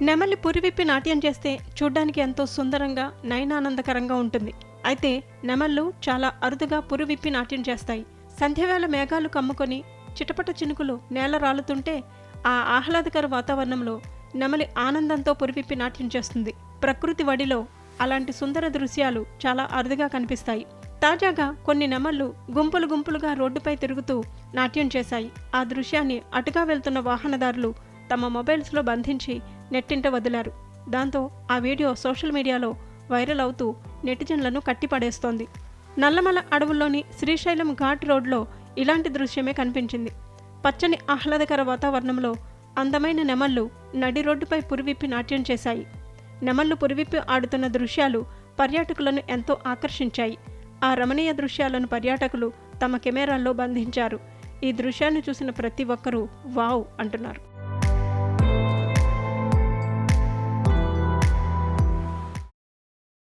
నెమలి పురివిప్పి నాట్యం చేస్తే చూడ్డానికి ఎంతో సుందరంగా నయనానందకరంగా ఉంటుంది. అయితే నెమళ్ళు చాలా అరుదుగా పురివిప్పి నాట్యం చేస్తాయి. సంధ్యవేళ మేఘాలు కమ్ముకొని చిటపట చినుకులు నేల రాలుతుంటే ఆ ఆహ్లాదకర వాతావరణంలో నెమలి ఆనందంతో పురివిప్పి నాట్యం చేస్తుంది. ప్రకృతి వడిలో అలాంటి సుందర దృశ్యాలు చాలా అరుదుగా కనిపిస్తాయి. తాజాగా కొన్ని నెమళ్ళు గుంపులు గుంపులుగా రోడ్డుపై తిరుగుతూ నాట్యం చేశాయి. ఆ దృశ్యాన్ని అటుగా వెళ్తున్న వాహనదారులు తమ మొబైల్స్లో బంధించి నెట్టింట వదిలారు. దాంతో ఆ వీడియో సోషల్ మీడియాలో వైరల్ అవుతూ నెటిజన్లను కట్టిపడేస్తోంది. నల్లమల అడవుల్లోని శ్రీశైలం ఘాట్ రోడ్లో ఇలాంటి దృశ్యమే కనిపించింది. పచ్చని ఆహ్లాదకర వాతావరణంలో అందమైన నెమళ్ళు నడి రోడ్డుపై పురివిప్పి నాట్యం చేశాయి. నెమళ్ళు పురివిప్పి ఆడుతున్న దృశ్యాలు పర్యాటకులను ఎంతో ఆకర్షించాయి. ఆ రమణీయ దృశ్యాలను పర్యాటకులు తమ కెమెరాల్లో బంధించారు. ఈ దృశ్యాన్ని చూసిన ప్రతి ఒక్కరూ వావ్ అంటున్నారు.